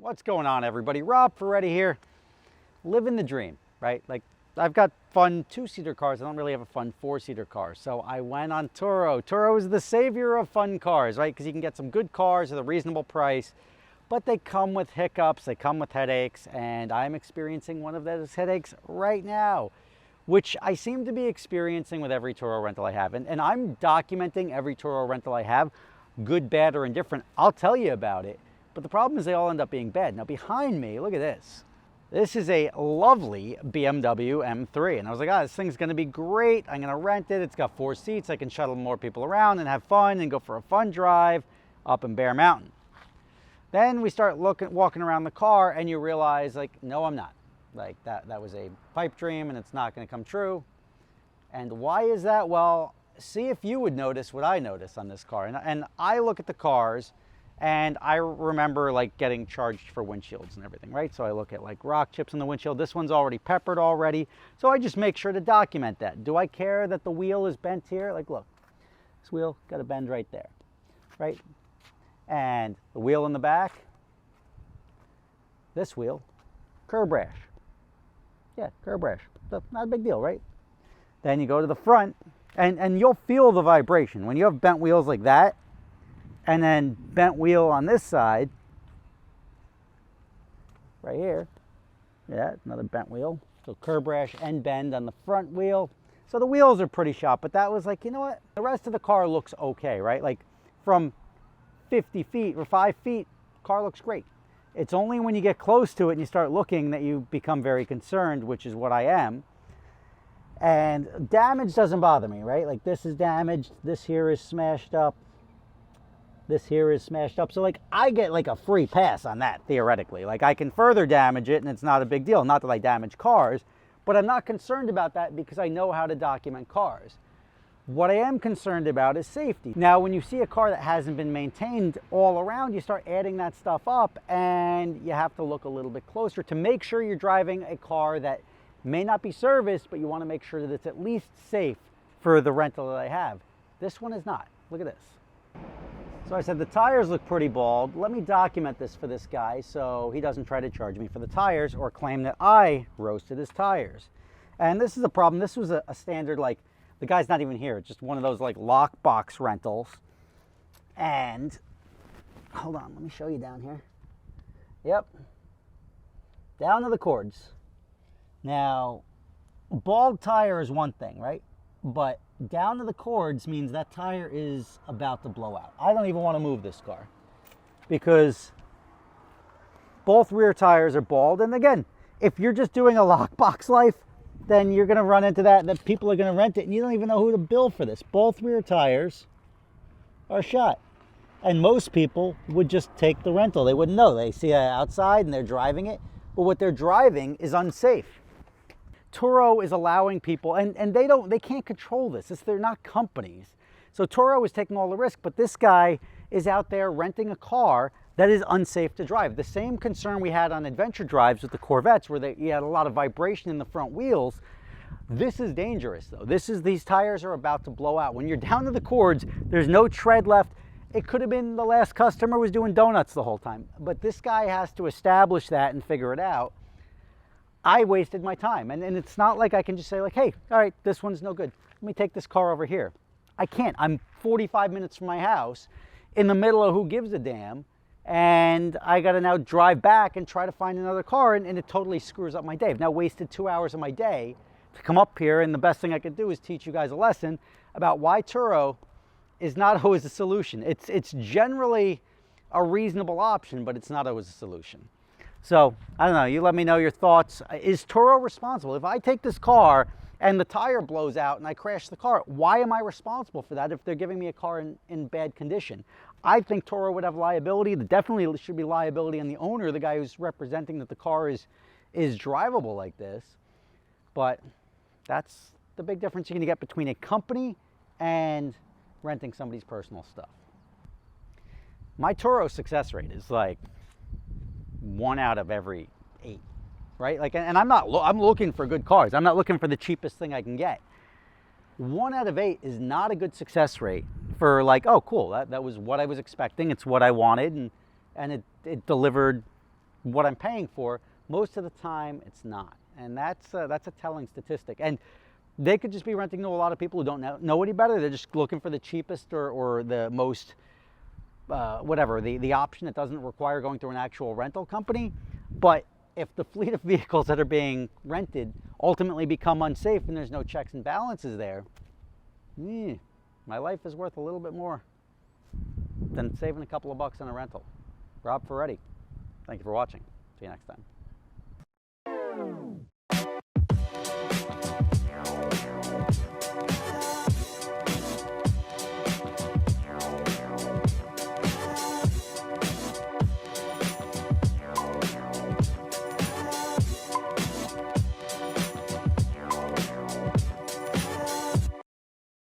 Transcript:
What's going on, everybody? Rob Ferretti here. Living the dream, right? Like, I've got fun two-seater cars. I don't really have a fun four-seater car. So I went on Turo. Turo is the savior of fun cars, right? Because you can get some good cars at a reasonable price, but they come with hiccups, they come with headaches, and I'm experiencing one of those headaches right now, which I seem to be experiencing with every Turo rental I have. And I'm documenting every Turo rental I have, good, bad, or indifferent. I'll tell you about it. But the problem is they all end up being bad. Now behind me, look at this. This is a lovely BMW M3. And I was like, this thing's gonna be great. I'm gonna rent it. It's got 4 seats. I can shuttle more people around and have fun and go for a fun drive up in Bear Mountain. Then we start walking around the car and you realize, like, no, I'm not. Like, that was a pipe dream and it's not gonna come true. And why is that? Well, see if you would notice what I noticed on this car. And I look at the cars, and I remember like getting charged for windshields and everything, right? So I look at like rock chips in the windshield. This one's already peppered already. So I just make sure to document that. Do I care that the wheel is bent here? Like, look, this wheel got a bend right there, right? And the wheel in the back, this wheel, curb rash. Yeah, curb rash. So not a big deal, right? Then you go to the front, and you'll feel the vibration. When you have bent wheels like that, and then bent wheel on this side, right here. Yeah, another bent wheel. So curb rash and bend on the front wheel. So the wheels are pretty sharp, but that was like, you know what? The rest of the car looks okay, right? Like from 50 feet or 5 feet, car looks great. It's only when you get close to it and you start looking that you become very concerned, which is what I am. And damage doesn't bother me, right? Like this is damaged, this here is smashed up. This here is smashed up. So like I get like a free pass on that theoretically. Like I can further damage it and it's not a big deal. Not that I damage cars, but I'm not concerned about that because I know how to document cars. What I am concerned about is safety. Now, when you see a car that hasn't been maintained all around, you start adding that stuff up and you have to look a little bit closer to make sure you're driving a car that may not be serviced, but you want to make sure that it's at least safe for the rental that I have. This one is not. Look at this. So I said the tires look pretty bald. Let me document this for this guy so he doesn't try to charge me for the tires or claim that I roasted his tires. And this is a problem. This was a standard, like, the guy's not even here. It's just one of those like lockbox rentals. And hold on, let me show you down here. Yep. Down to the cords. Now, bald tire is one thing, right? But down to the cords means that tire is about to blow out. I don't even want to move this car because both rear tires are bald. And again, if you're just doing a lockbox life, then you're going to run into that people are going to rent it and you don't even know who to bill for this. Both rear tires are shot. And most people would just take the rental. They wouldn't know. They see it outside and they're driving it. But what they're driving is unsafe. Turo is allowing people, and they can't control this. They're not companies. So Turo is taking all the risk, but this guy is out there renting a car that is unsafe to drive. The same concern we had on adventure drives with the Corvettes where you had a lot of vibration in the front wheels. This is dangerous though. These tires are about to blow out. When you're down to the cords, there's no tread left. It could have been the last customer was doing donuts the whole time, but this guy has to establish that and figure it out. I wasted my time. And it's not like I can just say like, hey, all right, this one's no good. Let me take this car over here. I can't. I'm 45 minutes from my house in the middle of who gives a damn. And I got to now drive back and try to find another car. And it totally screws up my day. I've now wasted 2 hours of my day to come up here. And the best thing I could do is teach you guys a lesson about why Turo is not always a solution. It's generally a reasonable option, but it's not always a solution. So, I don't know, you let me know your thoughts. Is Turo responsible? If I take this car and the tire blows out and I crash the car, why am I responsible for that if they're giving me a car in bad condition? I think Turo would have liability. There definitely should be liability on the owner, the guy who's representing that the car is drivable like this. But that's the big difference you're going to get between a company and renting somebody's personal stuff. My Turo success rate is like 1 out of every 8, right? Like, and I'm looking for good cars. I'm not looking for the cheapest thing I can get. 1 out of 8 is not a good success rate for like, oh, cool, that was what I was expecting. It's what I wanted, and it delivered what I'm paying for, most of the time it's not. And that's a telling statistic. And they could just be renting to a lot of people who don't know any better. They're just looking for the cheapest or the most, whatever, the option that doesn't require going through an actual rental company. But if the fleet of vehicles that are being rented ultimately become unsafe and there's no checks and balances there, my life is worth a little bit more than saving a couple of bucks on a rental. Rob Ferretti, thank you for watching. See you next time.